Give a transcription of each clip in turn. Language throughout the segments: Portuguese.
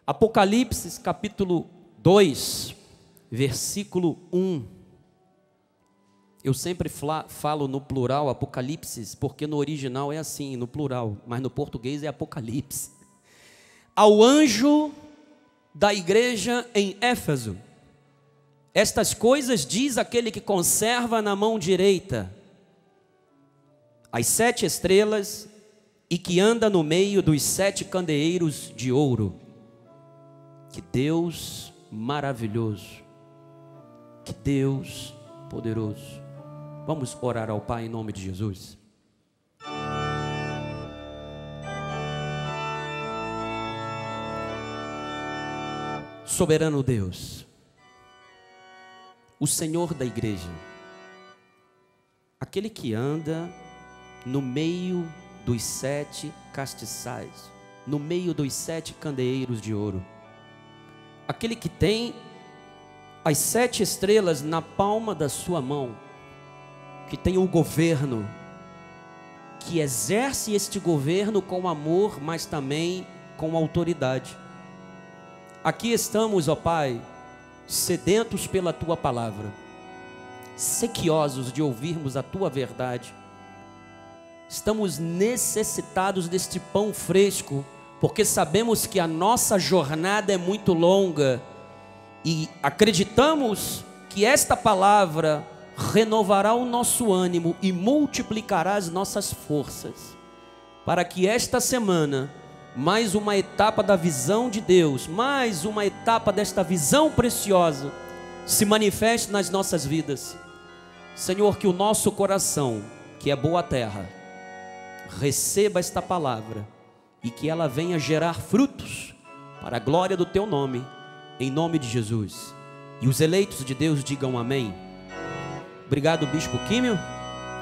Apocalipse capítulo 2, versículo 1. Eu sempre falo no plural Apocalipse, porque no original é assim, no plural, mas no português é Apocalipse. Ao anjo da igreja em Éfeso, estas coisas diz aquele que conserva na mão direita as 7 estrelas e que anda no meio dos 7 candeeiros de ouro. Que Deus maravilhoso, que Deus poderoso. Vamos orar ao Pai em nome de Jesus. Soberano Deus, o Senhor da igreja, aquele que anda no meio dos 7 castiçais, no meio dos 7 candeeiros de ouro, aquele que tem as 7 estrelas na palma da sua mão, que tem o governo, que exerce este governo com amor, mas também com autoridade. Aqui estamos, ó Pai, sedentos pela Tua palavra, sequiosos de ouvirmos a Tua verdade. Estamos necessitados deste pão fresco, porque sabemos que a nossa jornada é muito longa e acreditamos que esta palavra renovará o nosso ânimo e multiplicará as nossas forças, para que esta semana, mais uma etapa da visão de Deus, mais uma etapa desta visão preciosa, se manifeste nas nossas vidas. Senhor, que o nosso coração, que é boa terra, receba esta palavra e que ela venha gerar frutos para a glória do Teu nome, em nome de Jesus. E os eleitos de Deus digam amém. Obrigado, Bispo Químio.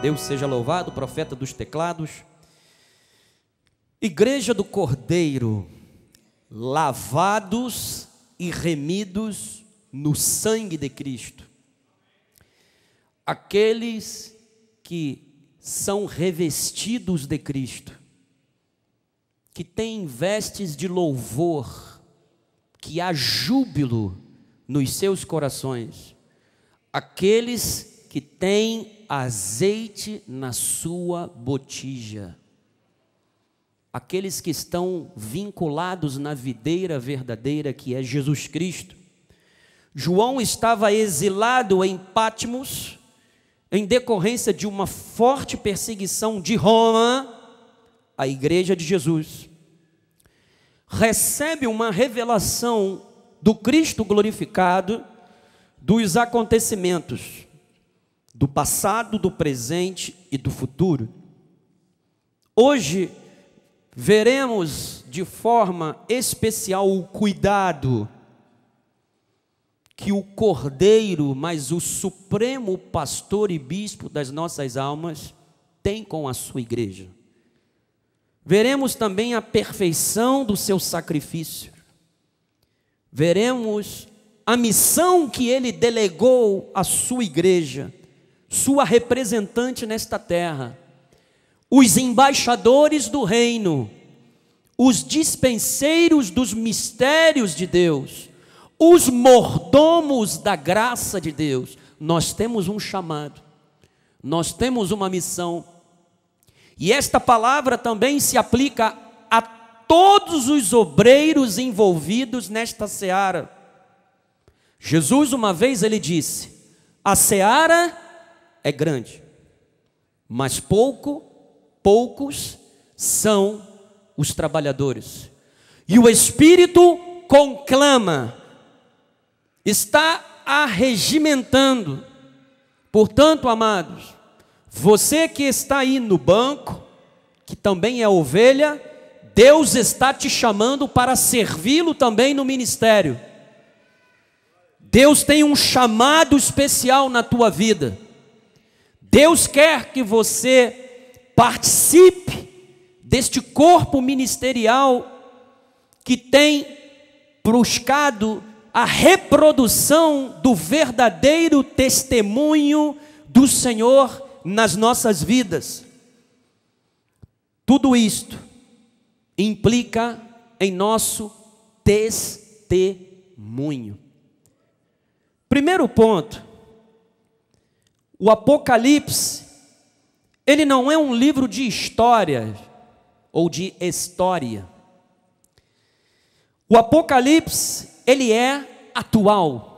Deus seja louvado, profeta dos teclados. Igreja do Cordeiro, lavados e remidos no sangue de Cristo. Aqueles que são revestidos de Cristo, que têm vestes de louvor, que há júbilo nos seus corações. Aqueles que têm azeite na sua botija. Aqueles que estão vinculados na videira verdadeira, que é Jesus Cristo. João estava exilado em Patmos, em decorrência de uma forte perseguição de Roma. A igreja de Jesus recebe uma revelação do Cristo glorificado, dos acontecimentos do passado, do presente e do futuro. Hoje veremos de forma especial o cuidado que o Cordeiro, mas o supremo pastor e bispo das nossas almas, tem com a sua igreja. Veremos também a perfeição do seu sacrifício. Veremos a missão que ele delegou à sua igreja, sua representante nesta terra. Os embaixadores do reino, os dispenseiros dos mistérios de Deus, os mordomos da graça de Deus. Nós temos um chamado, nós temos uma missão, e esta palavra também se aplica a todos os obreiros envolvidos nesta seara. Jesus uma vez ele disse: a seara é grande, mas poucos são os trabalhadores. E o Espírito conclama, está arregimentando. Portanto, amados, você que está aí no banco, que também é ovelha, Deus está te chamando para servi-lo também no ministério. Deus tem um chamado especial na tua vida. Deus quer que você participe deste corpo ministerial que tem buscado a reprodução do verdadeiro testemunho do Senhor nas nossas vidas. Tudo isto implica em nosso testemunho. Primeiro ponto, o Apocalipse, ele não é um livro de história ou de história. O Apocalipse, ele é atual.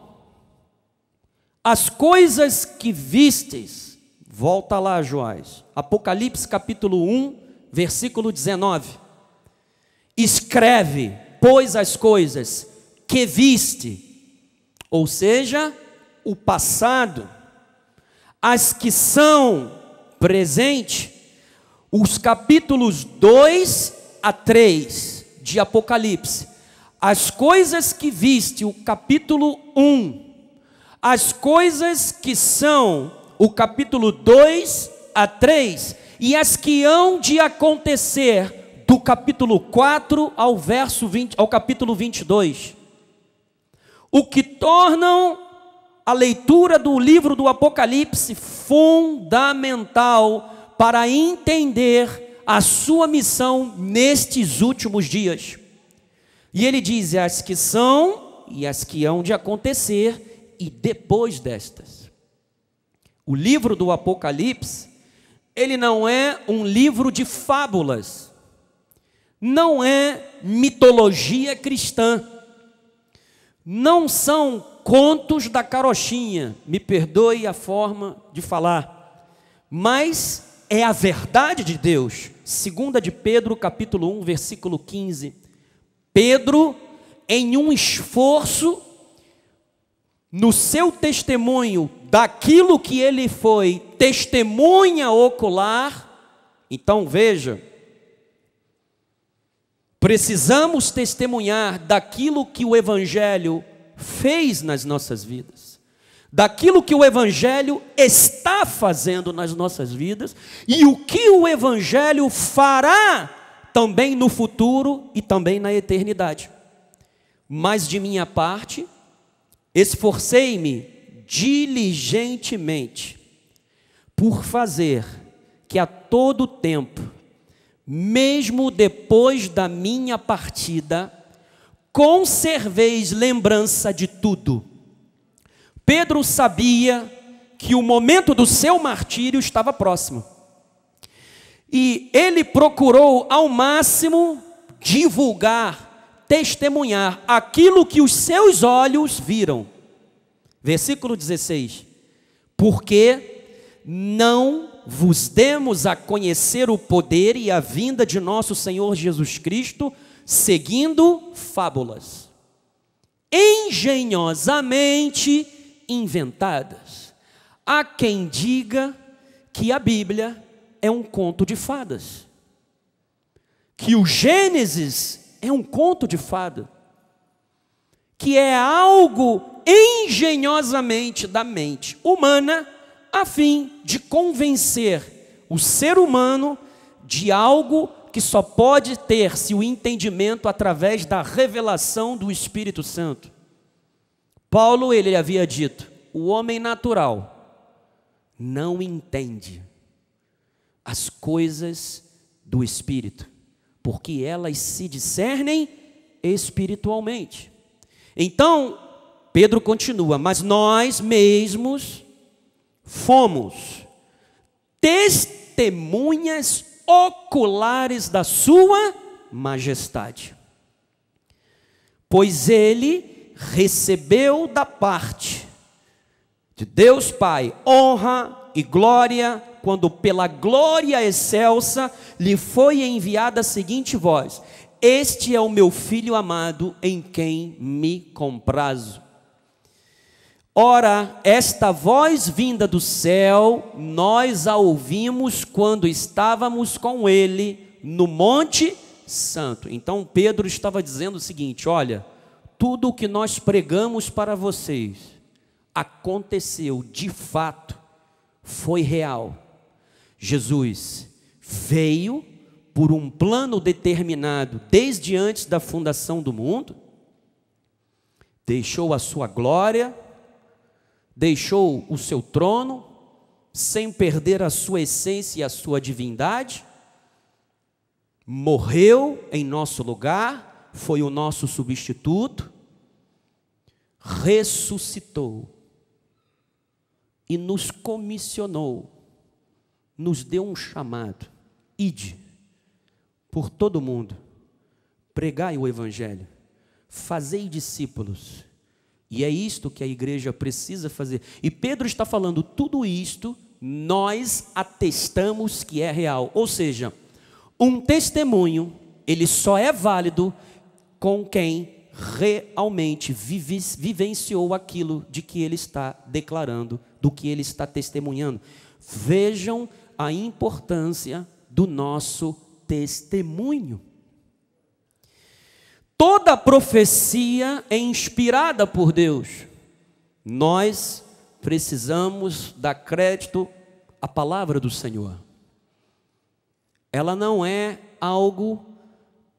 As coisas que vistes, volta lá, Joás, Apocalipse capítulo 1, versículo 19. Escreve, pois, as coisas que viste, ou seja, o passado, as que são presente, os capítulos 2 a 3 de Apocalipse, as coisas que viste, o capítulo 1, as coisas que são, o capítulo 2 a 3, e as que hão de acontecer, do capítulo 4 ao verso 20, ao capítulo 22. O que tornam a leitura do livro do Apocalipse fundamental para entender a sua missão nestes últimos dias. E ele diz: as que são e as que hão de acontecer, e depois destas. O livro do Apocalipse, ele não é um livro de fábulas, não é mitologia cristã, não são contos da carochinha, me perdoe a forma de falar, mas é a verdade de Deus. 2 de Pedro, capítulo 1, versículo 15. Pedro, em um esforço, no seu testemunho, daquilo que ele foi testemunha ocular, então veja, precisamos testemunhar daquilo que o Evangelho fez nas nossas vidas, daquilo que o Evangelho está fazendo nas nossas vidas, e o que o Evangelho fará também no futuro e também na eternidade. Mas de minha parte, esforcei-me diligentemente por fazer que a todo tempo, mesmo depois da minha partida, conserveis lembrança de tudo. Pedro sabia que o momento do seu martírio estava próximo, e ele procurou ao máximo divulgar, testemunhar aquilo que os seus olhos viram. Versículo 16: porque não vos demos a conhecer o poder e a vinda de nosso Senhor Jesus Cristo, seguindo fábulas, engenhosamente inventadas. Há quem diga que a Bíblia é um conto de fadas, que o Gênesis é um conto de fada, que é algo engenhosamente da mente humana, a fim de convencer o ser humano de algo que só pode ter-se o entendimento através da revelação do Espírito Santo. Paulo, ele havia dito: o homem natural não entende as coisas do Espírito, porque elas se discernem espiritualmente. Então, Pedro continua: mas nós mesmos fomos testemunhas oculares da sua majestade, pois ele recebeu da parte de Deus Pai honra e glória, quando pela glória excelsa lhe foi enviada a seguinte voz: este é o meu filho amado, em quem me comprazo. Ora, esta voz vinda do céu, nós a ouvimos quando estávamos com ele no Monte Santo. Então Pedro estava dizendo o seguinte: olha, tudo o que nós pregamos para vocês aconteceu de fato, foi real. Jesus veio por um plano determinado desde antes da fundação do mundo, deixou a sua glória, deixou o seu trono, sem perder a sua essência e a sua divindade, morreu em nosso lugar, foi o nosso substituto, ressuscitou e nos comissionou, nos deu um chamado: ide por todo mundo, pregai o evangelho, fazei discípulos. E é isto que a igreja precisa fazer. E Pedro está falando, tudo isto nós atestamos que é real. Ou seja, um testemunho, ele só é válido com quem realmente vivenciou aquilo de que ele está declarando, do que ele está testemunhando. Vejam a importância do nosso testemunho. Toda profecia é inspirada por Deus. Nós precisamos dar crédito à palavra do Senhor. Ela não é algo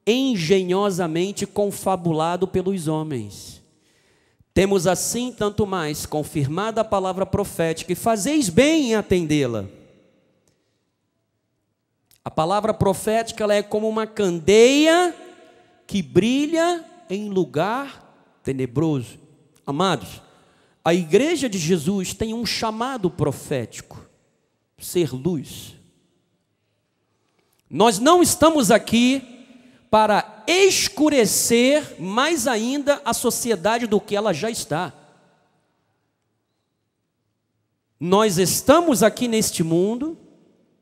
engenhosamente confabulado pelos homens. Temos assim tanto mais confirmada a palavra profética, e fazeis bem em atendê-la. A palavra profética, ela é como uma candeia que brilha em lugar tenebroso. Amados, a igreja de Jesus tem um chamado profético: ser luz. Nós não estamos aqui para escurecer mais ainda a sociedade do que ela já está. Nós estamos aqui neste mundo,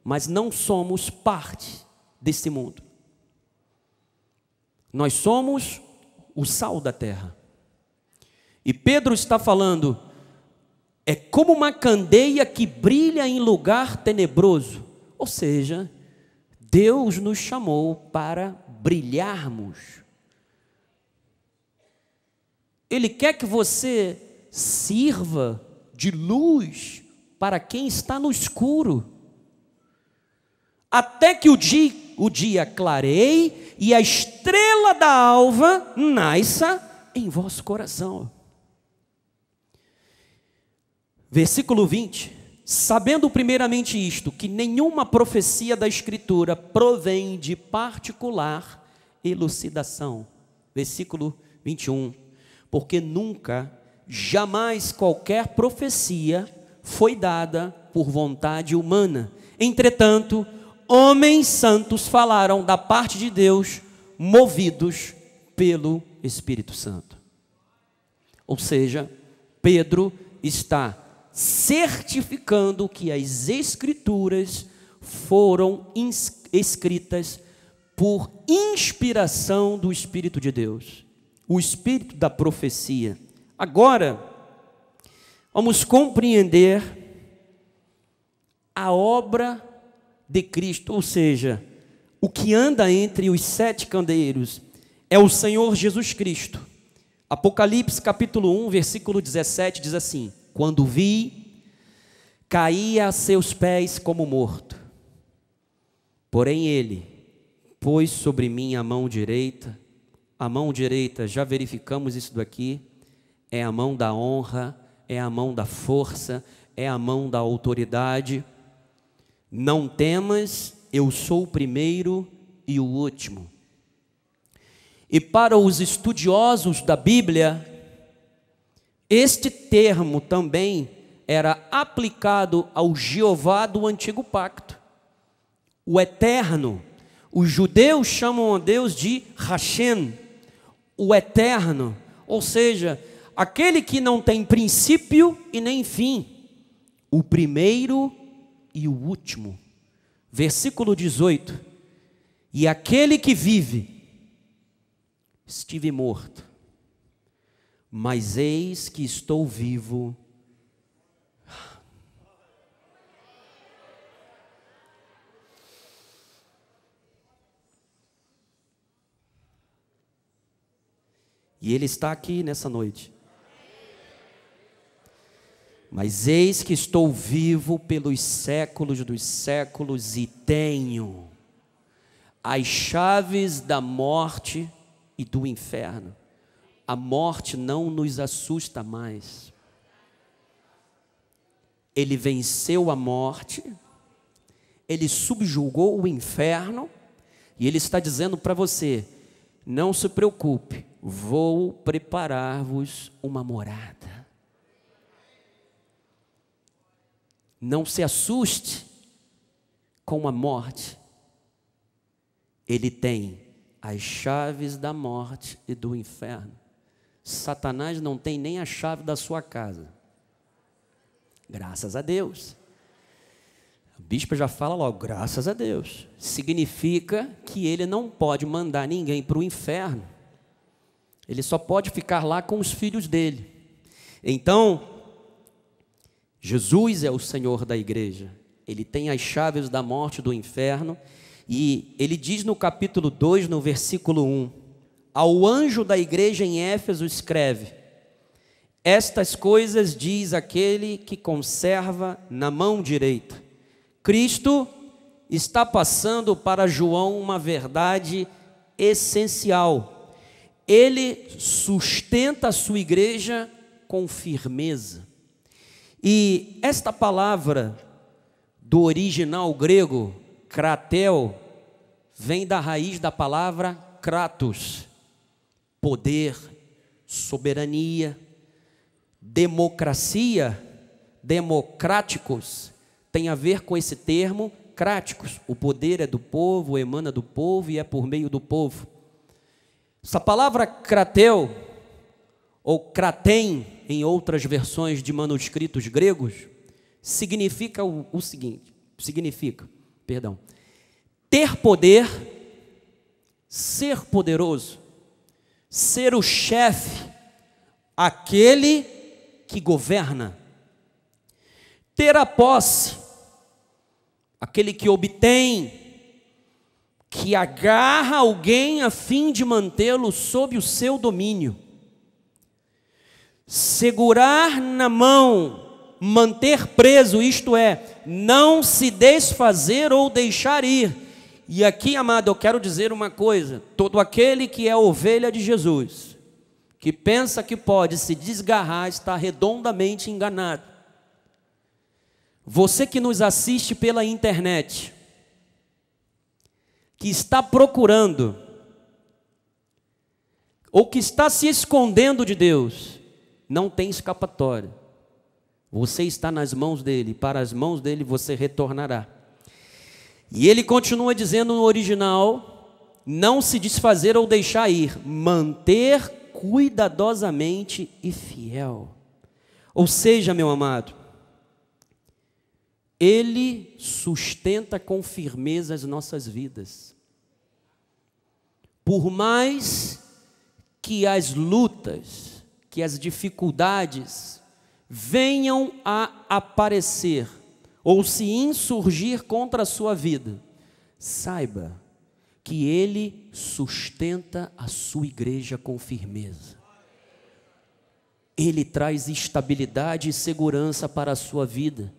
mas não somos parte desse mundo. Nós somos o sal da terra. E Pedro está falando, é como uma candeia que brilha em lugar tenebroso. Ou seja, Deus nos chamou para brilharmos. Ele quer que você sirva de luz para quem está no escuro, até que o dia clareie e a estrela da alva nasça em vosso coração. Versículo 20: sabendo primeiramente isto, que nenhuma profecia da Escritura provém de particular elucidação. Versículo 21, porque nunca, jamais qualquer profecia foi dada por vontade humana. Entretanto, homens santos falaram da parte de Deus, movidos pelo Espírito Santo. Ou seja, Pedro está certificando que as Escrituras foram escritas por inspiração do Espírito de Deus, o Espírito da profecia. Agora, vamos compreender a obra de Cristo, ou seja, o que anda entre os 7 candeeiros é o Senhor Jesus Cristo. Apocalipse capítulo 1, versículo 17 diz assim: quando vi, caí a seus pés como morto. Porém ele pôs sobre mim a mão direita. A mão direita, já verificamos isso daqui, é a mão da honra, é a mão da força, é a mão da autoridade. Não temas, eu sou o primeiro e o último. E para os estudiosos da Bíblia, este termo também era aplicado ao Jeová do Antigo Pacto, o Eterno. Os judeus chamam a Deus de Hashem, o Eterno, ou seja, aquele que não tem princípio e nem fim, o primeiro e o último. Versículo 18: e aquele que vive, estive morto, mas eis que estou vivo. E Ele está aqui nessa noite. Mas eis que estou vivo pelos séculos dos séculos e tenho as chaves da morte e do inferno. A morte não nos assusta mais. Ele venceu a morte, ele subjugou o inferno, e ele está dizendo para você: não se preocupe, vou preparar-vos uma morada. Não se assuste com a morte. Ele tem as chaves da morte e do inferno. Satanás não tem nem a chave da sua casa. Graças a Deus. A bispa já fala logo, graças a Deus. Significa que ele não pode mandar ninguém para o inferno. Ele só pode ficar lá com os filhos dele. Então, Jesus é o Senhor da igreja. Ele tem as chaves da morte e do inferno. E ele diz no capítulo 2, no versículo 1, ao anjo da igreja em Éfeso escreve: estas coisas diz aquele que conserva na mão direita. Cristo está passando para João uma verdade essencial. Ele sustenta a sua igreja com firmeza. E esta palavra do original grego, kratel, vem da raiz da palavra kratos, poder, soberania, democracia, democráticos, tem a ver com esse termo, cráticos. O poder é do povo, emana do povo e é por meio do povo. Essa palavra kratel, ou kratem, em outras versões de manuscritos gregos, significa o seguinte, ter poder, ser poderoso, ser o chefe, aquele que governa, ter a posse, aquele que obtém, que agarra alguém a fim de mantê-lo sob o seu domínio, segurar na mão, manter preso, isto é, não se desfazer ou deixar ir. E aqui, amado, eu quero dizer uma coisa: todo aquele que é ovelha de Jesus, que pensa que pode se desgarrar, está redondamente enganado. Você que nos assiste pela internet, que está procurando, ou que está se escondendo de Deus, não tem escapatória. Você está nas mãos dele, para as mãos dele você retornará. E ele continua dizendo no original, não se desfazer ou deixar ir, manter cuidadosamente e fiel. Ou seja, meu amado, ele sustenta com firmeza as nossas vidas. Por mais que as lutas, que as dificuldades venham a aparecer ou se insurgir contra a sua vida, saiba que ele sustenta a sua igreja com firmeza. Ele traz estabilidade e segurança para a sua vida.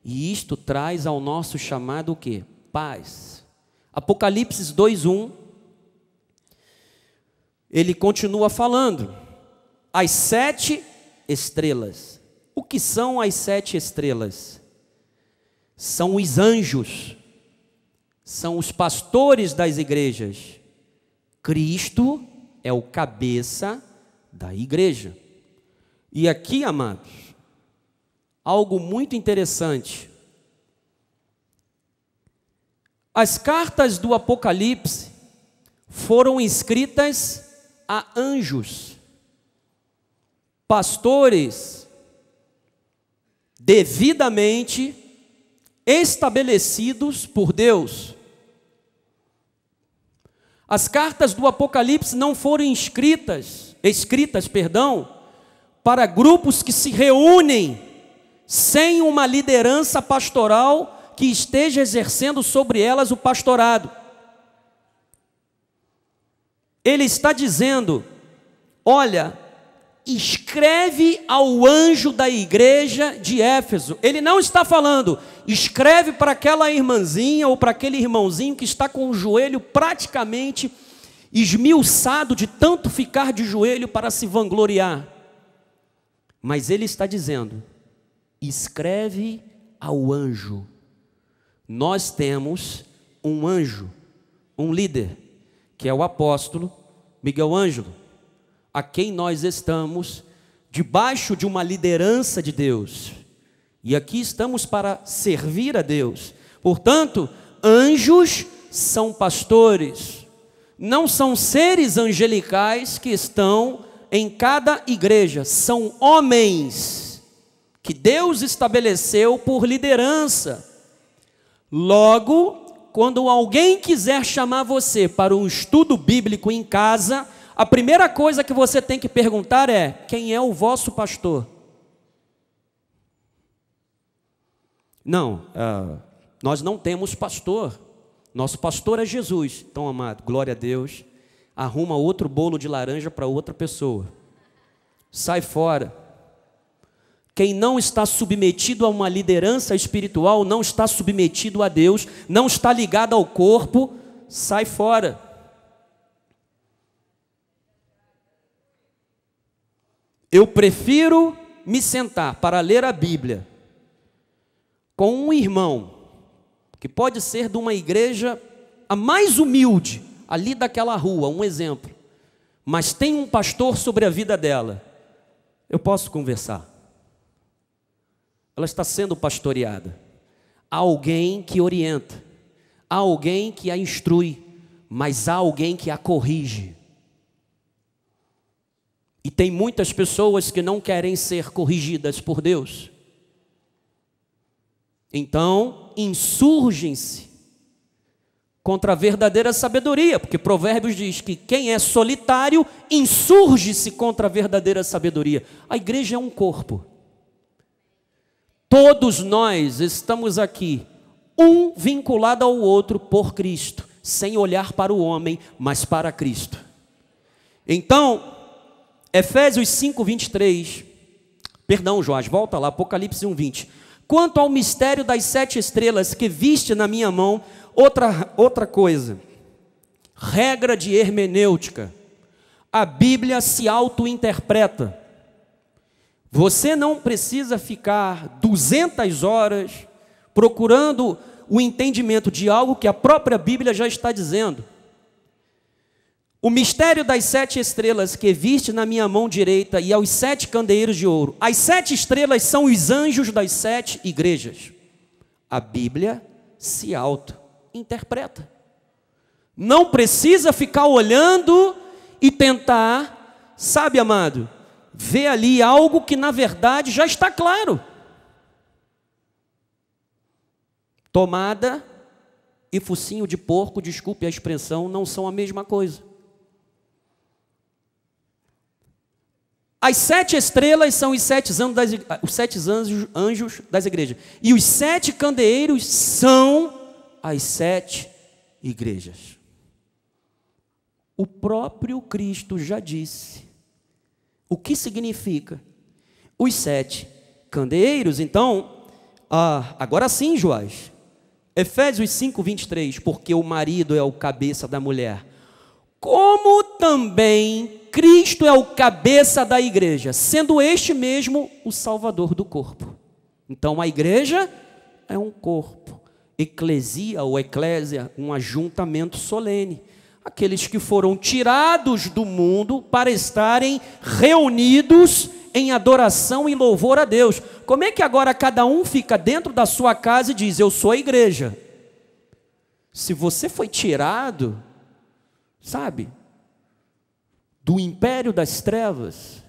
E isto traz ao nosso chamado o quê? Paz. Apocalipse 2:1, ele continua falando, as 7 estrelas. O que são as 7 estrelas? São os anjos, são os pastores das igrejas. Cristo é o cabeça da igreja. E aqui, amados, algo muito interessante. As cartas do Apocalipse foram escritas a anjos, pastores devidamente estabelecidos por Deus. As cartas do Apocalipse não foram escritas, para grupos que se reúnem sem uma liderança pastoral que esteja exercendo sobre elas o pastorado. Ele está dizendo, olha, escreve ao anjo da igreja de Éfeso. Ele não está falando, escreve para aquela irmãzinha ou para aquele irmãozinho que está com o joelho praticamente esmiuçado de tanto ficar de joelho para se vangloriar. Mas ele está dizendo, escreve ao anjo. Nós temos um anjo, um líder, que é o apóstolo, Miguel Ângelo, a quem nós estamos debaixo de uma liderança de Deus. E aqui estamos para servir a Deus. Portanto, anjos são pastores, não são seres angelicais que estão em cada igreja, são homens que Deus estabeleceu por liderança. Logo, quando alguém quiser chamar você para um estudo bíblico em casa, a primeira coisa que você tem que perguntar é: quem é o vosso pastor? Não, nós não temos pastor. Nosso pastor é Jesus. Então, amado, glória a Deus. Arruma outro bolo de laranja para outra pessoa. Sai fora. Quem não está submetido a uma liderança espiritual, não está submetido a Deus, não está ligado ao corpo, sai fora. Eu prefiro me sentar para ler a Bíblia com um irmão, que pode ser de uma igreja a mais humilde, ali daquela rua, um exemplo, mas tem um pastor sobre a vida dela. Eu posso conversar. Ela está sendo pastoreada. Há alguém que orienta, há alguém que a instrui, mas há alguém que a corrige. E tem muitas pessoas que não querem ser corrigidas por Deus. Então, insurgem-se contra a verdadeira sabedoria, porque Provérbios diz que quem é solitário insurge-se contra a verdadeira sabedoria. A igreja é um corpo. Todos nós estamos aqui, um vinculado ao outro por Cristo, sem olhar para o homem, mas para Cristo. Então, Efésios 5:23, perdão, Joás, volta lá, Apocalipse 1:20. Quanto ao mistério das 7 estrelas que viste na minha mão, outra coisa, regra de hermenêutica, a Bíblia se auto-interpreta. Você não precisa ficar 200 horas procurando o entendimento de algo que a própria Bíblia já está dizendo. O mistério das 7 estrelas que viste na minha mão direita e aos 7 candeeiros de ouro. As 7 estrelas são os anjos das 7 igrejas. A Bíblia se auto-interpreta. Não precisa ficar olhando e tentar, sabe, amado, ver ali algo que na verdade já está claro. Tomada e focinho de porco, desculpe a expressão, não são a mesma coisa. As 7 estrelas são os 7 anjos das igrejas. E os 7 candeeiros são as 7 igrejas. O próprio Cristo já disse. O que significa? Os 7 candeeiros, então, agora sim, Joás. Efésios 5:23, porque o marido é o cabeça da mulher. Como também Cristo é o cabeça da igreja, sendo este mesmo o Salvador do corpo. Então a igreja é um corpo, eclesia ou eclésia, um ajuntamento solene. Aqueles que foram tirados do mundo para estarem reunidos em adoração e louvor a Deus. Como é que agora cada um fica dentro da sua casa e diz: eu sou a igreja? Se você foi tirado, sabe, do império das trevas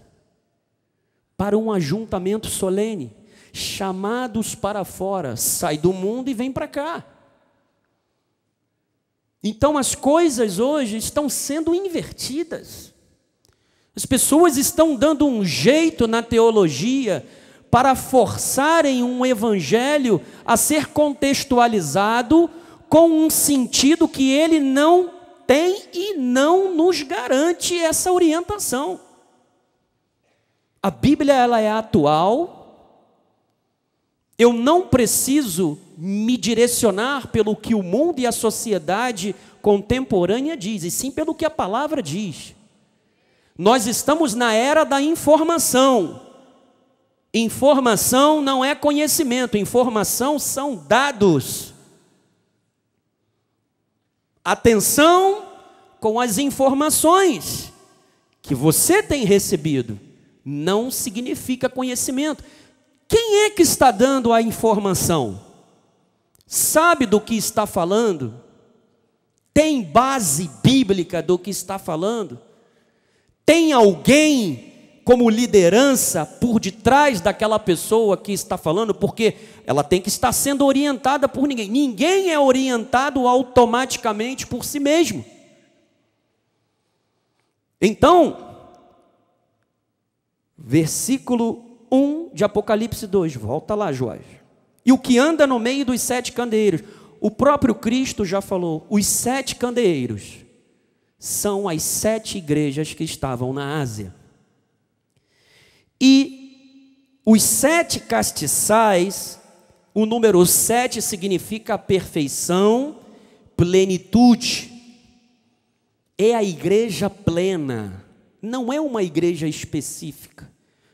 para um ajuntamento solene, chamados para fora, sai do mundo e vem para cá. Então as coisas hoje estão sendo invertidas. As pessoas estão dando um jeito na teologia para forçarem um evangelho a ser contextualizado com um sentido que ele não tem e não nos garante essa orientação. A Bíblia, ela é atual. Eu não preciso me direcionar pelo que o mundo e a sociedade contemporânea diz, e sim pelo que a palavra diz. Nós estamos na era da informação. Informação não é conhecimento, informação são dados. Atenção com as informações que você tem recebido. Não significa conhecimento. Quem é que está dando a informação? Sabe do que está falando? Tem base bíblica do que está falando? Tem alguém como liderança por detrás daquela pessoa que está falando? Porque ela tem que estar sendo orientada por ninguém. Ninguém é orientado automaticamente por si mesmo. Então, versículo 1 de Apocalipse 2, volta lá, Joás. E o que anda no meio dos 7 candeeiros, o próprio Cristo já falou, os 7 candeeiros são as 7 igrejas que estavam na Ásia. E os 7 castiçais, o número 7 significa perfeição, plenitude. É a igreja plena, não é uma igreja específica,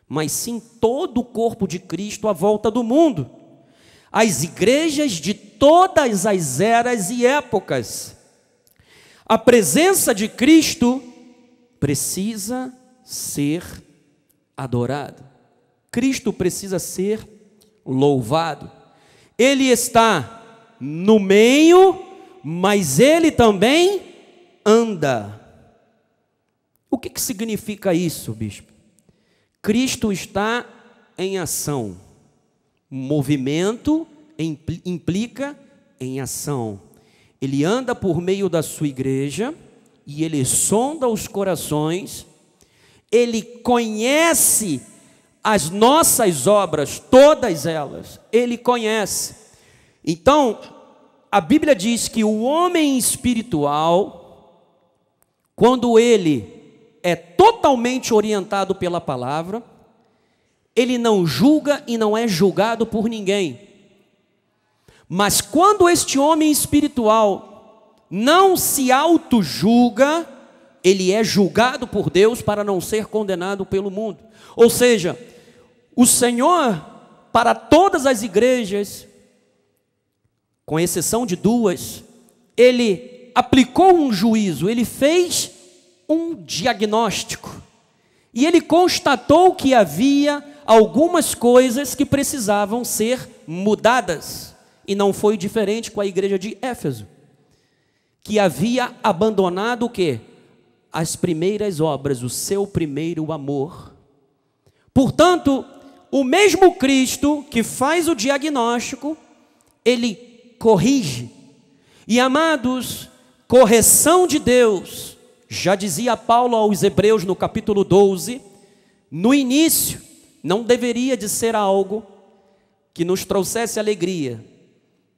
mas sim todo o corpo de Cristo à volta do mundo. As igrejas de todas as eras e épocas. A presença de Cristo precisa ser adorado. Cristo precisa ser louvado. Ele está no meio, mas ele também anda. O que significa isso, bispo? Cristo está em ação. Movimento implica em ação. Ele anda por meio da sua igreja e ele sonda os corações. Ele conhece as nossas obras, todas elas. Ele conhece. Então, a Bíblia diz que o homem espiritual, quando ele é totalmente orientado pela palavra, ele não julga e não é julgado por ninguém. Mas quando este homem espiritual não se auto-julga, ele é julgado por Deus para não ser condenado pelo mundo. Ou seja, o Senhor, para todas as igrejas, com exceção de 2, ele aplicou um juízo, ele fez um diagnóstico. E ele constatou que havia algumas coisas que precisavam ser mudadas. E não foi diferente com a igreja de Éfeso, que havia abandonado o quê? As primeiras obras, o seu primeiro amor. Portanto, o mesmo Cristo que faz o diagnóstico, ele corrige. E amados, correção de Deus, já dizia Paulo aos Hebreus no capítulo 12, no início, não deveria de ser algo que nos trouxesse alegria,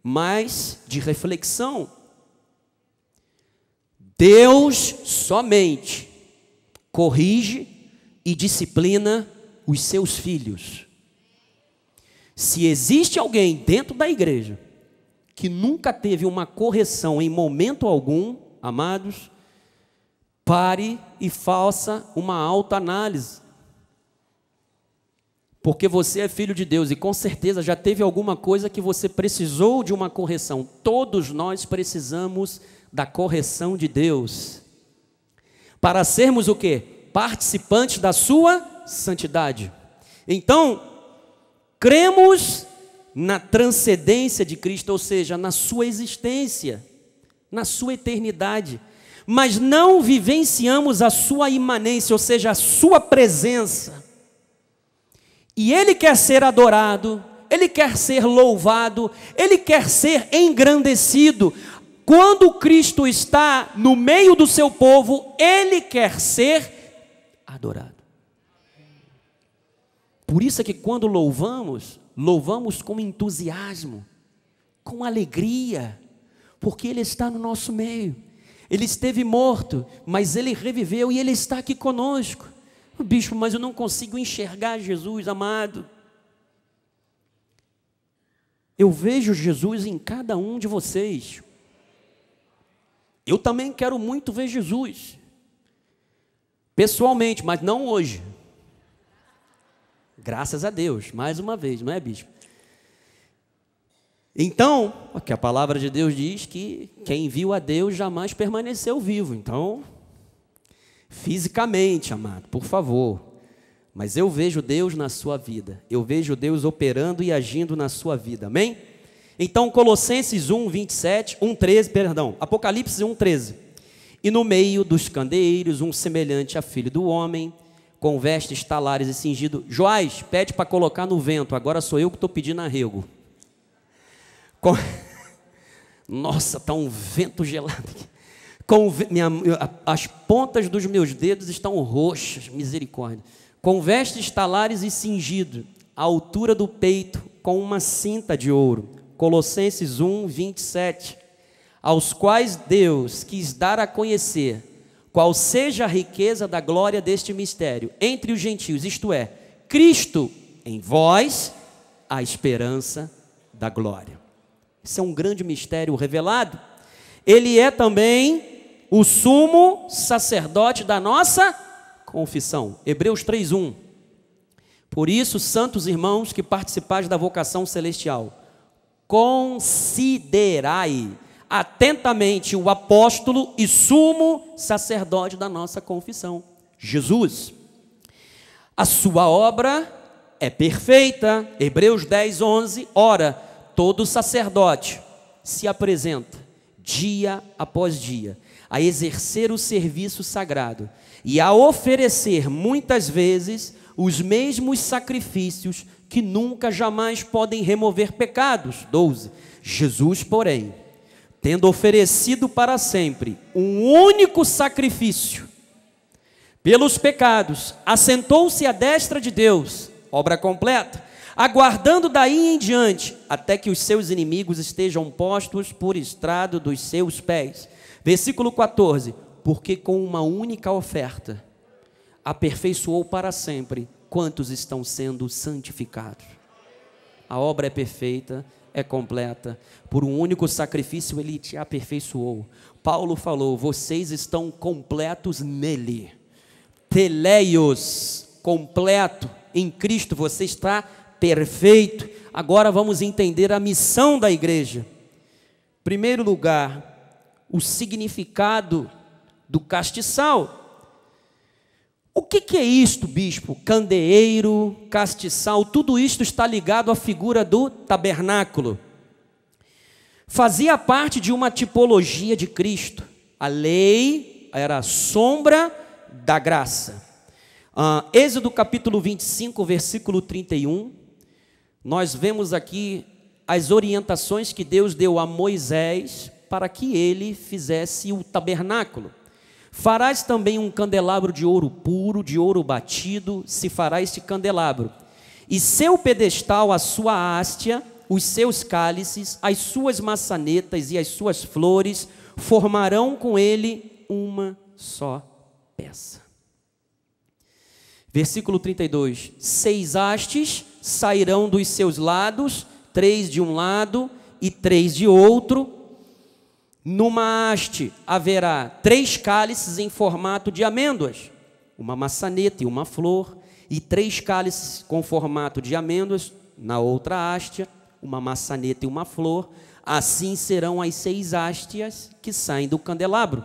mas de reflexão. Deus somente corrige e disciplina os seus filhos. Se existe alguém dentro da igreja que nunca teve uma correção em momento algum, amados, pare e faça uma autoanálise. Porque você é filho de Deus e com certeza já teve alguma coisa que você precisou de uma correção. Todos nós precisamos da correção de Deus. Para sermos o quê? Participantes da sua santidade. Então, cremos na transcendência de Cristo, ou seja, na sua existência, na sua eternidade. Mas não vivenciamos a sua imanência, ou seja, a sua presença. E Ele quer ser adorado, Ele quer ser louvado, Ele quer ser engrandecido. Quando Cristo está no meio do seu povo, Ele quer ser adorado. Por isso é que quando louvamos, louvamos com entusiasmo, com alegria, porque Ele está no nosso meio. Ele esteve morto, mas Ele reviveu e Ele está aqui conosco. Bispo, mas eu não consigo enxergar Jesus, amado. Eu vejo Jesus em cada um de vocês. Eu também quero muito ver Jesus, pessoalmente, mas não hoje. Graças a Deus, mais uma vez, não é, bispo? Então, aqui a palavra de Deus diz que quem viu a Deus jamais permaneceu vivo. Então, fisicamente, amado, por favor. Mas eu vejo Deus na sua vida. Eu vejo Deus operando e agindo na sua vida. Amém? Então, Colossenses 1:13, Apocalipse 1:13. E no meio dos candeeiros, um semelhante a filho do homem, com vestes talares e cingido. Joás, pede para colocar no vento. Agora sou eu que estou pedindo arrego. Nossa, está um vento gelado aqui. As pontas dos meus dedos estão roxas, misericórdia. Com vestes talares e cingido, à altura do peito, com uma cinta de ouro. Colossenses 1:27. Aos quais Deus quis dar a conhecer qual seja a riqueza da glória deste mistério entre os gentios, isto é, Cristo em vós, a esperança da glória. Isso é um grande mistério revelado. Ele é também o sumo sacerdote da nossa confissão. Hebreus 3:1. Por isso, santos irmãos que participais da vocação celestial, considerai atentamente o apóstolo e sumo sacerdote da nossa confissão, Jesus. A sua obra é perfeita. Hebreus 10:11. Ora, todo sacerdote se apresenta dia após dia a exercer o serviço sagrado e a oferecer muitas vezes os mesmos sacrifícios que nunca jamais podem remover pecados. 12. Jesus, porém, tendo oferecido para sempre um único sacrifício pelos pecados, assentou-se à destra de Deus, obra completa, aguardando daí em diante, até que os seus inimigos estejam postos por estrado dos seus pés. Versículo 14, porque com uma única oferta, aperfeiçoou para sempre quantos estão sendo santificados. A obra é perfeita, é completa, por um único sacrifício ele te aperfeiçoou. Paulo falou, vocês estão completos nele, teleios, completo, em Cristo você está perfeito. Agora vamos entender a missão da igreja. Em primeiro lugar, o significado do castiçal. O que é isto, bispo? Candeeiro, castiçal, tudo isto está ligado à figura do tabernáculo. Fazia parte de uma tipologia de Cristo. A lei era a sombra da graça. Êxodo capítulo 25, versículo 31, nós vemos aqui as orientações que Deus deu a Moisés para que ele fizesse o tabernáculo. Farás também um candelabro de ouro puro, de ouro batido, se fará este candelabro. E seu pedestal, a sua haste, os seus cálices, as suas maçanetas e as suas flores, formarão com ele uma só peça. Versículo 32, 6 hastes sairão dos seus lados, 3 de um lado e 3 de outro. Numa haste haverá 3 cálices em formato de amêndoas, uma maçaneta e uma flor, e 3 cálices com formato de amêndoas, na outra haste, uma maçaneta e uma flor. Assim serão as 6 hastes que saem do candelabro.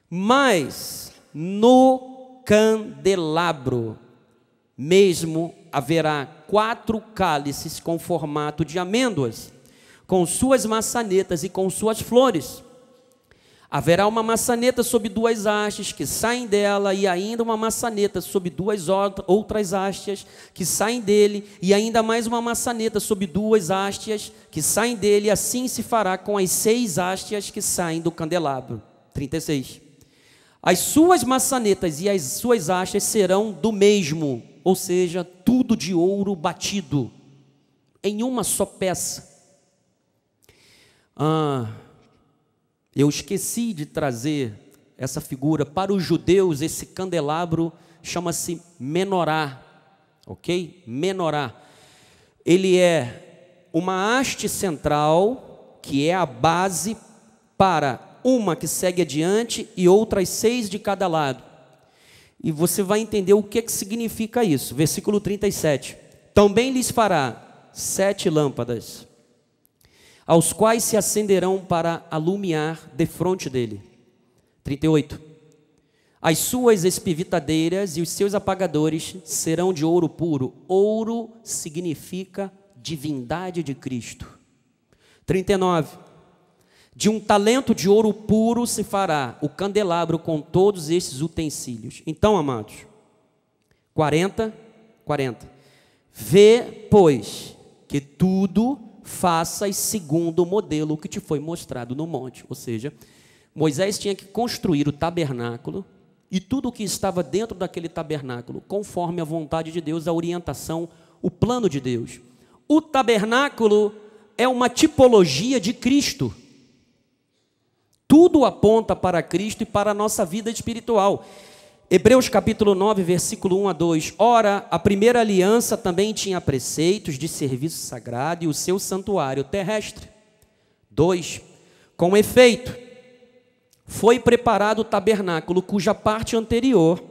Mas no candelabro mesmo haverá 4 cálices com formato de amêndoas, com suas maçanetas e com suas flores. Haverá uma maçaneta sob 2 hastes que saem dela, e ainda uma maçaneta sob 2 outras hastes que saem dele, e ainda mais uma maçaneta sob 2 hastes que saem dele. Assim se fará com as 6 hastes que saem do candelabro. 36. As suas maçanetas e as suas hastes serão do mesmo, ou seja, tudo de ouro batido, em uma só peça. Eu esqueci de trazer essa figura. Para os judeus, esse candelabro chama-se menorá, ok? Menorá. Ele é uma haste central, que é a base para uma que segue adiante e outras 6 de cada lado. E você vai entender o que significa isso. Versículo 37. Também lhes fará 7 lâmpadas aos quais se acenderão para alumiar defronte dele. 38. As suas espivitadeiras e os seus apagadores serão de ouro puro. Ouro significa divindade de Cristo. 39. De um talento de ouro puro se fará o candelabro com todos estes utensílios. Então, amados, 40. Vê, pois, que tudo faças segundo o modelo que te foi mostrado no monte. Ou seja, Moisés tinha que construir o tabernáculo e tudo o que estava dentro daquele tabernáculo, conforme a vontade de Deus, a orientação, o plano de Deus. O tabernáculo é uma tipologia de Cristo. Tudo aponta para Cristo e para a nossa vida espiritual. Hebreus capítulo 9, versículo 1 a 2. Ora, a primeira aliança também tinha preceitos de serviço sagrado e o seu santuário terrestre. 2. Com efeito, foi preparado o tabernáculo, cuja parte anterior,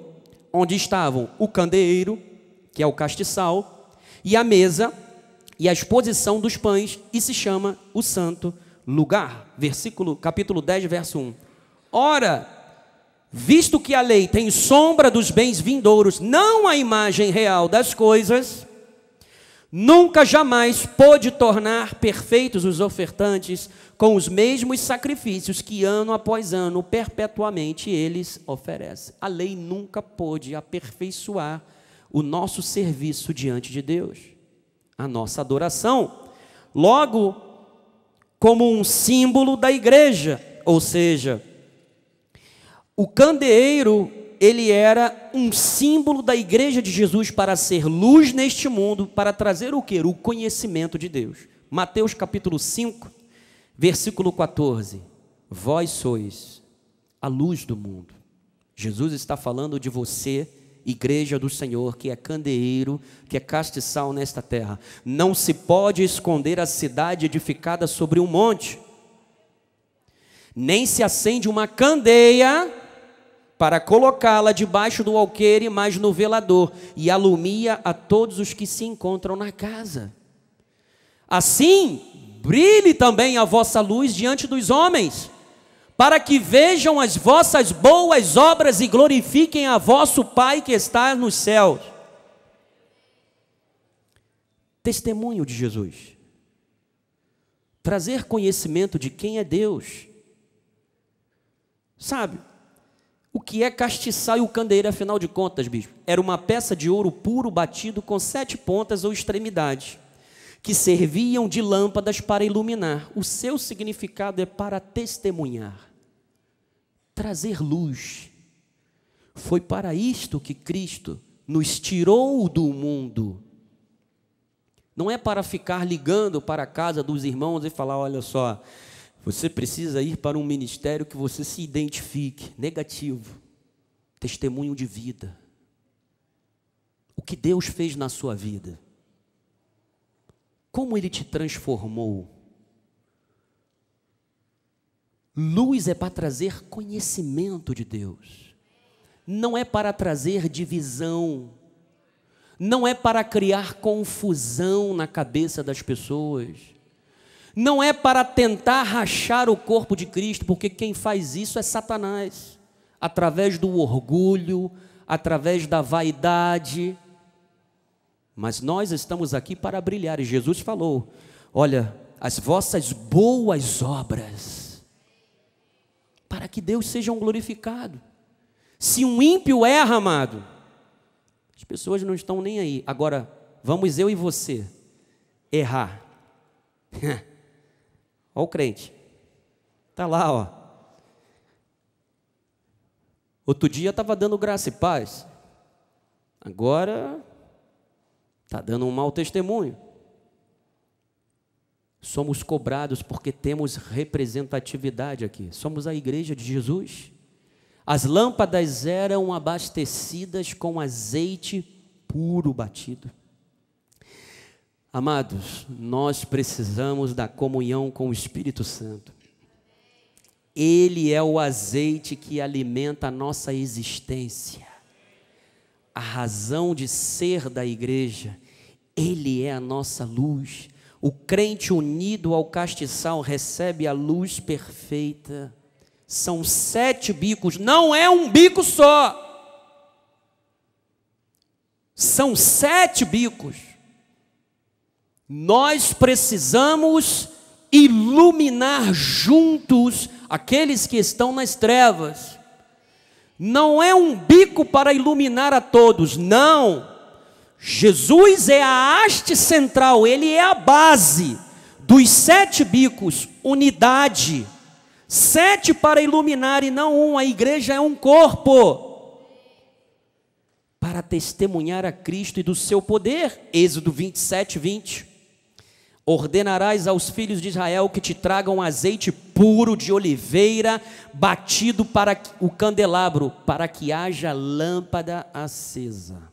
onde estavam o candeeiro, que é o castiçal, e a mesa, e a exposição dos pães, e se chama o santo lugar. Capítulo 10, verso 1. Ora, visto que a lei tem sombra dos bens vindouros, não a imagem real das coisas, nunca jamais pôde tornar perfeitos os ofertantes com os mesmos sacrifícios que ano após ano perpetuamente eles oferecem. A lei nunca pôde aperfeiçoar o nosso serviço diante de Deus, a nossa adoração. Logo, como um símbolo da igreja, ou seja, o candeeiro, ele era um símbolo da igreja de Jesus para ser luz neste mundo, para trazer o quê? O conhecimento de Deus. Mateus capítulo 5, versículo 14. Vós sois a luz do mundo. Jesus está falando de você, igreja do Senhor, que é candeeiro, que é castiçal nesta terra. Não se pode esconder a cidade edificada sobre um monte, nem se acende uma candeia para colocá-la debaixo do alqueire, mas no velador, e alumia a todos os que se encontram na casa. Assim, brilhe também a vossa luz diante dos homens, para que vejam as vossas boas obras e glorifiquem a vosso Pai que está nos céus. Testemunho de Jesus. Trazer conhecimento de quem é Deus. Sabe, o que é castiçal e o candeeiro, afinal de contas, bispo? Era uma peça de ouro puro batido com 7 pontas ou extremidades, que serviam de lâmpadas para iluminar. O seu significado é para testemunhar, trazer luz. Foi para isto que Cristo nos tirou do mundo. Não é para ficar ligando para a casa dos irmãos e falar, olha só, você precisa ir para um ministério que você se identifique. Negativo. Testemunho de vida. O que Deus fez na sua vida. Como Ele te transformou. Luz é para trazer conhecimento de Deus. Não é para trazer divisão. Não é para criar confusão na cabeça das pessoas. Não é para tentar rachar o corpo de Cristo, porque quem faz isso é Satanás, através do orgulho, através da vaidade. Mas nós estamos aqui para brilhar, e Jesus falou, olha, as vossas boas obras, para que Deus seja glorificado. Se um ímpio erra, amado, as pessoas não estão nem aí. Agora, vamos eu e você errar. Olha o crente, está lá, ó. Outro dia estava dando graça e paz, agora está dando um mau testemunho. Somos cobrados porque temos representatividade aqui, somos a igreja de Jesus. As lâmpadas eram abastecidas com azeite puro batido. Amados, nós precisamos da comunhão com o Espírito Santo. Ele é o azeite que alimenta a nossa existência. A razão de ser da igreja. Ele é a nossa luz. O crente unido ao castiçal recebe a luz perfeita. São 7 bicos, não é um bico só. São 7 bicos. Nós precisamos iluminar juntos aqueles que estão nas trevas. Não é um bico para iluminar a todos, não. Jesus é a haste central, Ele é a base dos 7 bicos, unidade. 7 para iluminar e não um, a igreja é um corpo. Para testemunhar a Cristo e do seu poder. Êxodo 27, 20. Ordenarás aos filhos de Israel que te tragam azeite puro de oliveira, batido para o candelabro, para que haja lâmpada acesa.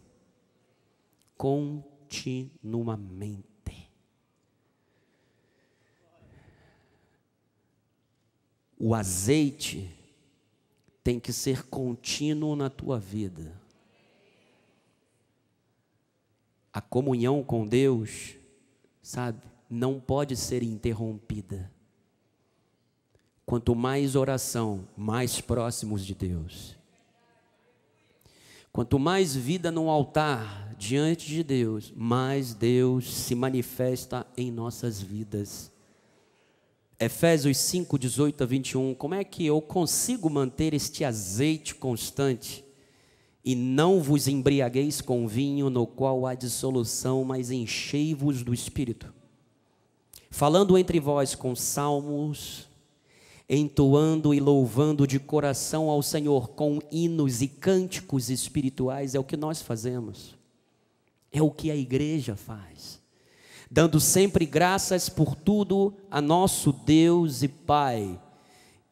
Continuamente. O azeite tem que ser contínuo na tua vida. A comunhão com Deus, sabe, não pode ser interrompida. Quanto mais oração, mais próximos de Deus. Quanto mais vida no altar diante de Deus, mais Deus se manifesta em nossas vidas. Efésios 5, 18 a 21, como é que eu consigo manter este azeite constante? E não vos embriagueis com vinho no qual há dissolução, mas enchei-vos do Espírito. Falando entre vós com salmos, entoando e louvando de coração ao Senhor com hinos e cânticos espirituais, é o que nós fazemos. É o que a igreja faz. Dando sempre graças por tudo a nosso Deus e Pai,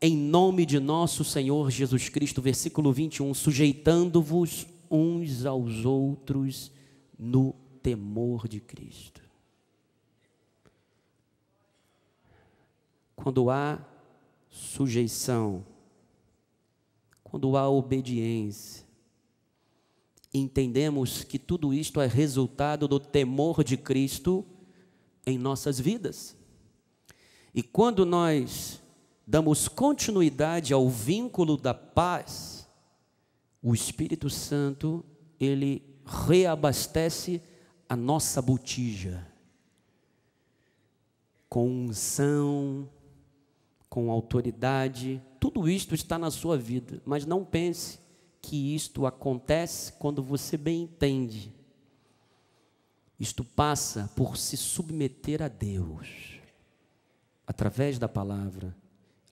em nome de nosso Senhor Jesus Cristo, versículo 21, sujeitando-vos uns aos outros no temor de Cristo. Quando há sujeição, quando há obediência, entendemos que tudo isto é resultado do temor de Cristo em nossas vidas. E quando nós damos continuidade ao vínculo da paz, o Espírito Santo, ele reabastece a nossa botija com unção, com autoridade. Tudo isto está na sua vida, mas não pense que isto acontece quando você bem entende. Isto passa por se submeter a Deus, através da palavra,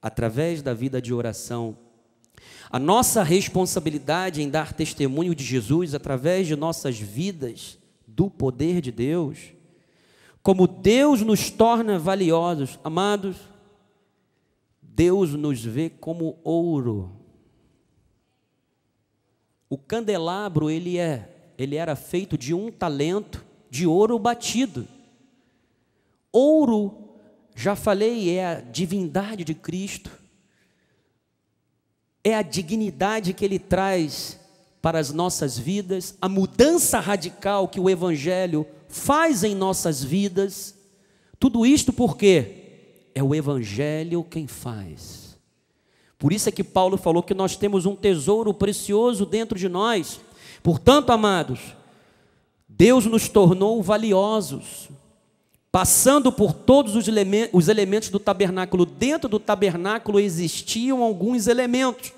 através da vida de oração. A nossa responsabilidade em dar testemunho de Jesus, através de nossas vidas, do poder de Deus, como Deus nos torna valiosos. Amados, Deus nos vê como ouro. O candelabro, ele era feito de 1 talento de ouro batido. Ouro, já falei, é a divindade de Cristo, é a dignidade que Ele traz para as nossas vidas, a mudança radical que o Evangelho faz em nossas vidas. Tudo isto porque é o Evangelho quem faz. Por isso é que Paulo falou que nós temos um tesouro precioso dentro de nós. Portanto, amados, Deus nos tornou valiosos, passando por todos os elementos do tabernáculo. Dentro do tabernáculo existiam alguns elementos.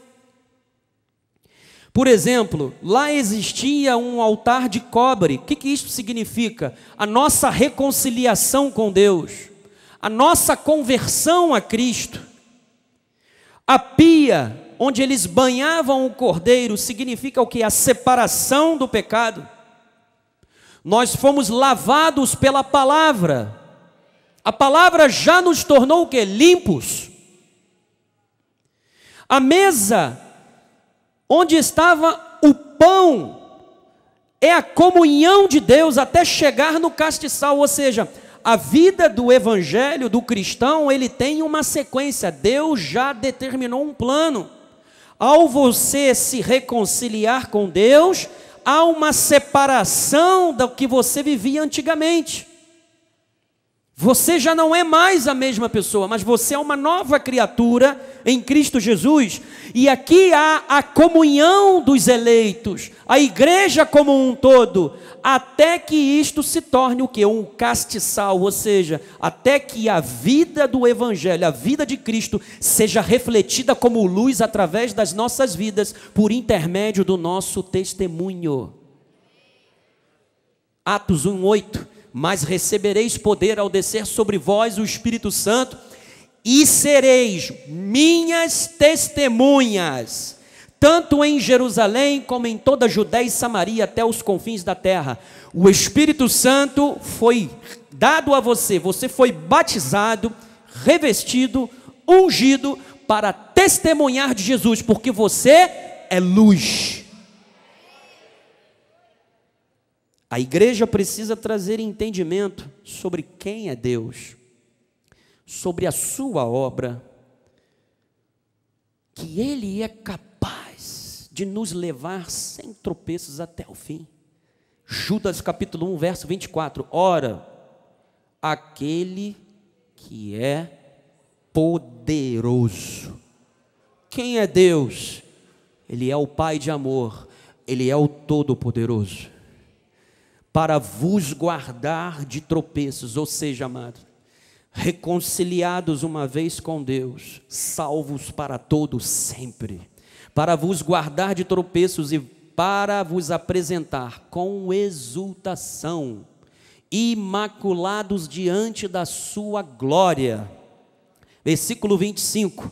Por exemplo, lá existia um altar de cobre. O que isso significa? A nossa reconciliação com Deus, a nossa conversão a Cristo. A pia, onde eles banhavam o cordeiro, significa o que? A separação do pecado. Nós fomos lavados pela palavra. A palavra já nos tornou o quê? Limpos. A mesa onde estava o pão é a comunhão de Deus até chegar no castiçal, ou seja, a vida do evangelho, do cristão, ele tem uma sequência. Deus já determinou um plano. Ao você se reconciliar com Deus, há uma separação do que você vivia antigamente. Você já não é mais a mesma pessoa, mas você é uma nova criatura em Cristo Jesus. E aqui há a comunhão dos eleitos, a igreja como um todo, até que isto se torne o quê? Um castiçal, ou seja, até que a vida do Evangelho, a vida de Cristo, seja refletida como luz através das nossas vidas, por intermédio do nosso testemunho. Atos 1:8. Mas recebereis poder ao descer sobre vós o Espírito Santo, e sereis minhas testemunhas, tanto em Jerusalém como em toda a Judéia e Samaria, até os confins da terra. O Espírito Santo foi dado a você, você foi batizado, revestido, ungido, para testemunhar de Jesus, porque você é luz. A igreja precisa trazer entendimento sobre quem é Deus, sobre a sua obra, que Ele é capaz de nos levar sem tropeços até o fim. Judas capítulo 1, verso 24. Ora, aquele que é poderoso. Quem é Deus? Ele é o Pai de amor, Ele é o Todo-Poderoso, para vos guardar de tropeços, ou seja, amados, reconciliados uma vez com Deus, salvos para todo sempre, para vos guardar de tropeços e para vos apresentar com exultação, imaculados diante da sua glória. Versículo 25.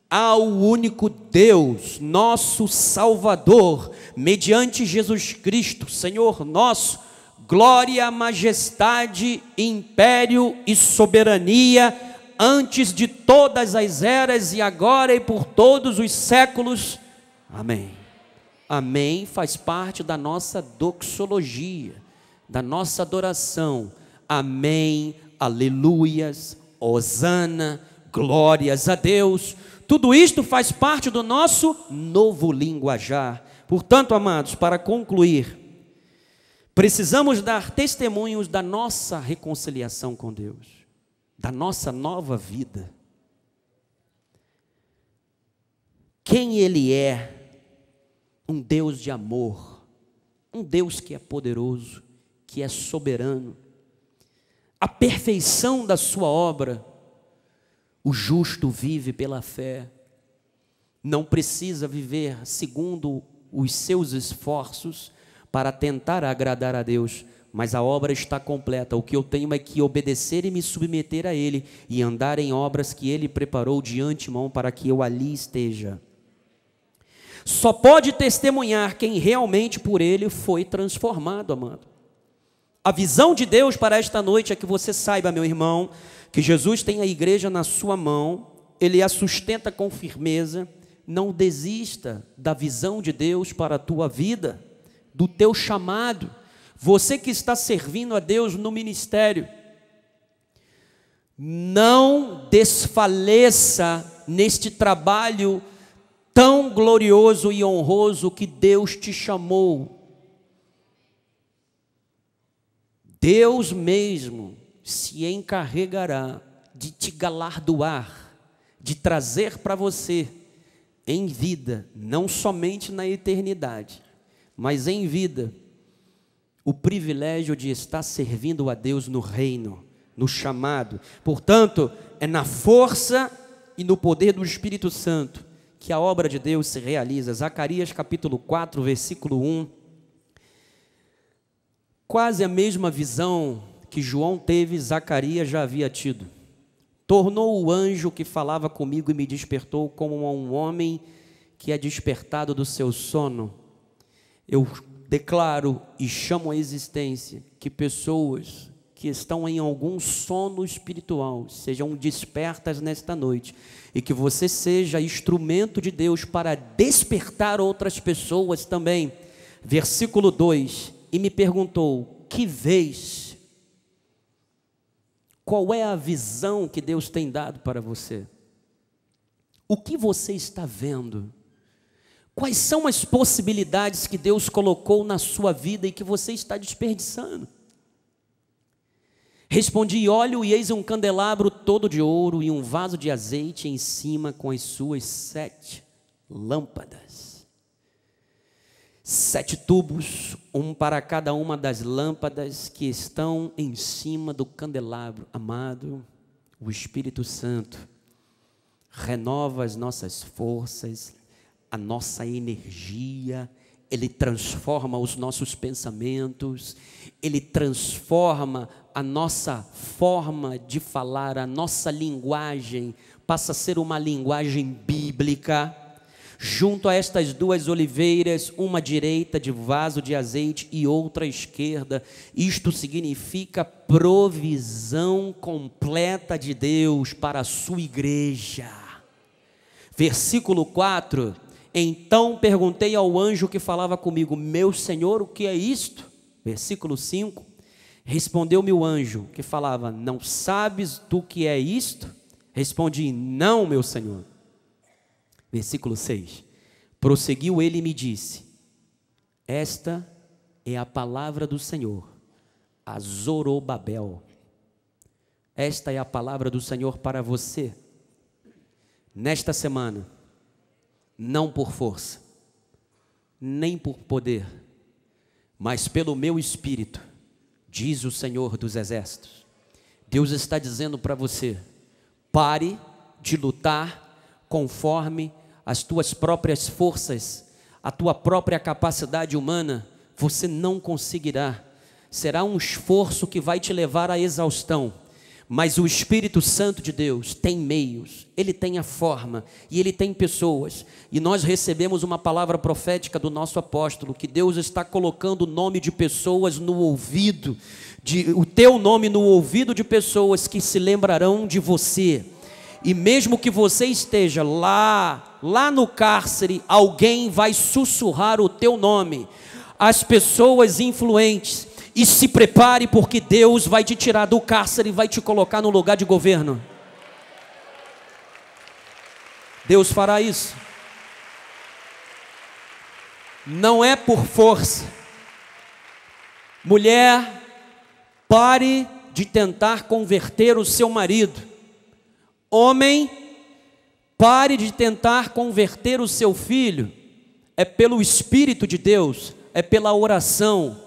Ao único Deus, nosso Salvador, mediante Jesus Cristo, Senhor nosso, glória, majestade, império e soberania, antes de todas as eras e agora e por todos os séculos. Amém. Amém faz parte da nossa doxologia, da nossa adoração. Amém, aleluias, hosana, glórias a Deus. Tudo isto faz parte do nosso novo linguajar. Portanto, amados, para concluir, precisamos dar testemunhos da nossa reconciliação com Deus, da nossa nova vida. Quem Ele é? Um Deus de amor, um Deus que é poderoso, que é soberano. A perfeição da sua obra, o justo vive pela fé, não precisa viver segundo os seus esforços para tentar agradar a Deus, mas a obra está completa. O que eu tenho é que obedecer e me submeter a Ele, e andar em obras que Ele preparou de antemão para que eu ali esteja. Só pode testemunhar quem realmente por Ele foi transformado, amado. A visão de Deus para esta noite é que você saiba, meu irmão, que Jesus tem a igreja na sua mão, Ele a sustenta com firmeza. Não desista da visão de Deus para a tua vida, do teu chamado. Você que está servindo a Deus no ministério, não desfaleça neste trabalho tão glorioso e honroso que Deus te chamou. Deus mesmo se encarregará de te galardoar, de trazer para você em vida, não somente na eternidade, mas em vida, o privilégio de estar servindo a Deus no reino, no chamado. Portanto, é na força e no poder do Espírito Santo que a obra de Deus se realiza. Zacarias capítulo 4, versículo 1. Quase a mesma visão que João teve, Zacarias já havia tido. Tornou o anjo que falava comigo e me despertou como um homem que é despertado do seu sono. Eu declaro e chamo à existência que pessoas que estão em algum sono espiritual sejam despertas nesta noite, e que você seja instrumento de Deus para despertar outras pessoas também. Versículo 2, e me perguntou: que vês? Qual é a visão que Deus tem dado para você? O que você está vendo? Quais são as possibilidades que Deus colocou na sua vida e que você está desperdiçando? Respondi: olho, e eis um candelabro todo de ouro e um vaso de azeite em cima com as suas 7 lâmpadas. 7 tubos, um para cada uma das lâmpadas que estão em cima do candelabro. Amado, o Espírito Santo renova as nossas forças, a nossa energia. Ele transforma os nossos pensamentos, Ele transforma a nossa forma de falar, a nossa linguagem passa a ser uma linguagem bíblica. Junto a estas 2 oliveiras, uma à direita de vaso de azeite e outra à esquerda. Isto significa provisão completa de Deus para a sua igreja. Versículo 4. Então perguntei ao anjo que falava comigo: meu Senhor, o que é isto? Versículo 5. Respondeu-me o anjo que falava: não sabes do que é isto? Respondi: não, meu Senhor. Versículo 6. Prosseguiu ele e me disse: esta é a palavra do Senhor a Zorobabel. Esta é a palavra do Senhor para você nesta semana. Não por força, nem por poder, mas pelo meu Espírito, diz o Senhor dos Exércitos. Deus está dizendo para você: pare de lutar conforme as tuas próprias forças, a tua própria capacidade humana. Você não conseguirá. Será um esforço que vai te levar à exaustão. Mas o Espírito Santo de Deus tem meios, Ele tem a forma e Ele tem pessoas. E nós recebemos uma palavra profética do nosso apóstolo, que Deus está colocando o nome de pessoas no ouvido, o teu nome no ouvido de pessoas que se lembrarão de você. E mesmo que você esteja lá no cárcere, alguém vai sussurrar o teu nome. As pessoas influentes. E se prepare, porque Deus vai te tirar do cárcere e vai te colocar no lugar de governo. Deus fará isso. Não é por força. Mulher, pare de tentar converter o seu marido. Homem, pare de tentar converter o seu filho. É pelo Espírito de Deus, é pela oração,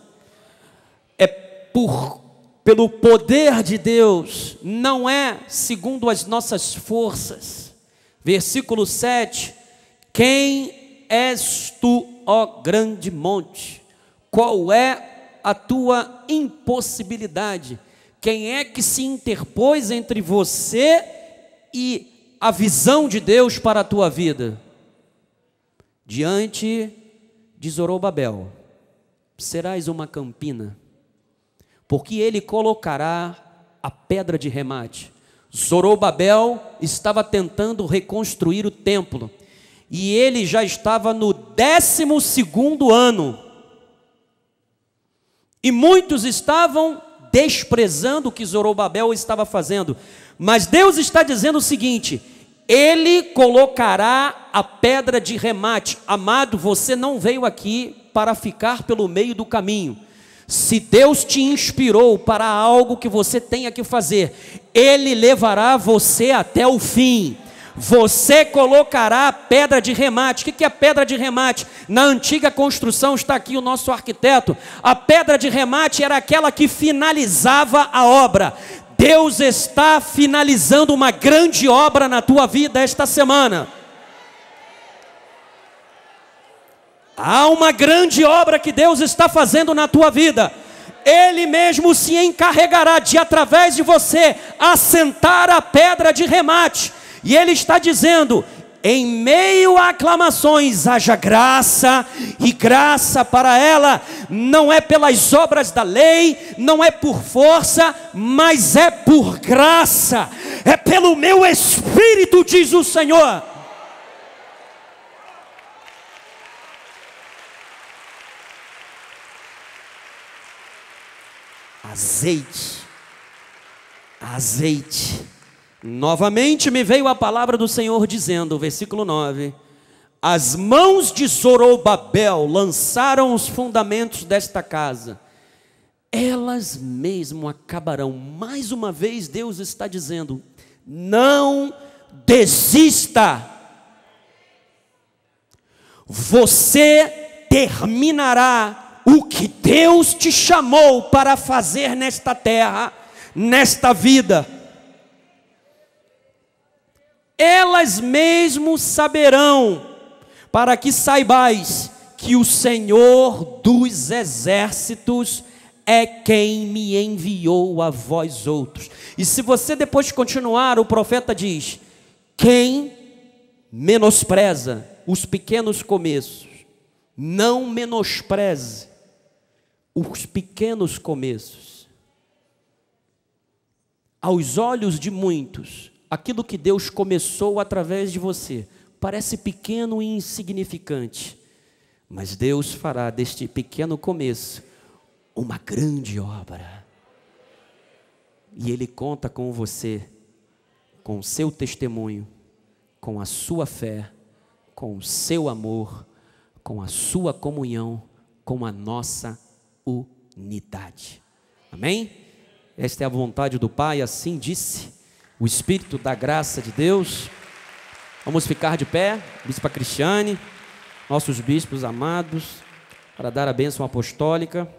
pelo poder de Deus, não é segundo as nossas forças. Versículo 7. Quem és tu, ó grande monte? Qual é a tua impossibilidade? Quem é que se interpôs entre você e a visão de Deus para a tua vida? Diante de Zorobabel serás uma campina, porque ele colocará a pedra de remate. Zorobabel estava tentando reconstruir o templo, e ele já estava no 12º ano, e muitos estavam desprezando o que Zorobabel estava fazendo, mas Deus está dizendo o seguinte: Ele colocará a pedra de remate. Amado, você não veio aqui para ficar pelo meio do caminho. Se Deus te inspirou para algo que você tenha que fazer, Ele levará você até o fim. Você colocará a pedra de remate. O que é pedra de remate? Na antiga construção, está aqui o nosso arquiteto, a pedra de remate era aquela que finalizava a obra. Deus está finalizando uma grande obra na tua vida esta semana. Há uma grande obra que Deus está fazendo na tua vida. Ele mesmo se encarregará de, através de você, assentar a pedra de remate. E Ele está dizendo: em meio a aclamações haja graça, e graça para ela não é pelas obras da lei, não é por força, mas é por graça, é pelo meu Espírito, diz o Senhor. Azeite, azeite. Novamente me veio a palavra do Senhor dizendo, versículo 9: as mãos de Zorobabel lançaram os fundamentos desta casa. elas mesmo acabarão. Mais uma vez Deus está dizendo: não desista. Você terminará o que Deus te chamou para fazer nesta terra, nesta vida. Elas mesmo saberão, para que saibais que o Senhor dos exércitos é quem me enviou a vós outros. E se você depois continuar, o profeta diz: quem menospreza os pequenos começos, não menospreze os pequenos começos. Aos olhos de muitos, aquilo que Deus começou através de você parece pequeno e insignificante, mas Deus fará deste pequeno começo uma grande obra. E Ele conta com você, com o seu testemunho, com a sua fé, com o seu amor, com a sua comunhão, com a nossa unidade. Amém? Esta é a vontade do Pai, assim disse o Espírito da graça de Deus. Vamos ficar de pé, Bispa Cristiane, nossos bispos amados, para dar a bênção apostólica.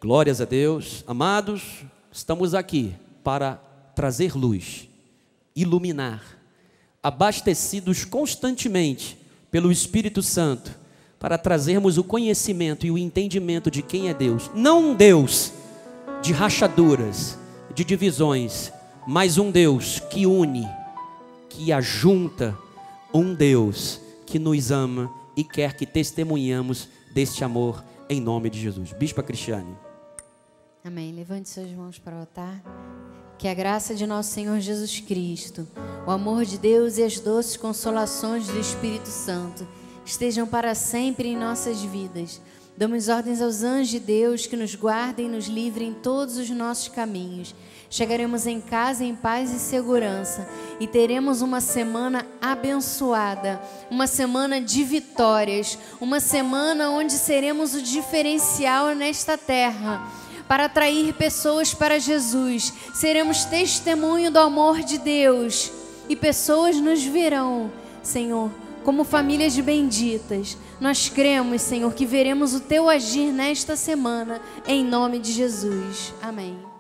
Glórias a Deus. Amados, estamos aqui para trazer luz, iluminar, abastecidos constantemente pelo Espírito Santo, para trazermos o conhecimento e o entendimento de quem é Deus. Não um Deus de rachaduras, de divisões, mas um Deus que une, que ajunta, um Deus que nos ama e quer que testemunhamos deste amor em nome de Jesus. Bispa Cristiane. Amém. Levante suas mãos para o altar. Que a graça de nosso Senhor Jesus Cristo, o amor de Deus e as doces consolações do Espírito Santo estejam para sempre em nossas vidas. Damos ordens aos anjos de Deus que nos guardem e nos livrem em todos os nossos caminhos. Chegaremos em casa em paz e segurança e teremos uma semana abençoada, uma semana de vitórias, uma semana onde seremos o diferencial nesta terra, para atrair pessoas para Jesus. Seremos testemunho do amor de Deus e pessoas nos verão, Senhor, como famílias benditas. Nós cremos, Senhor, que veremos o Teu agir nesta semana, em nome de Jesus. Amém.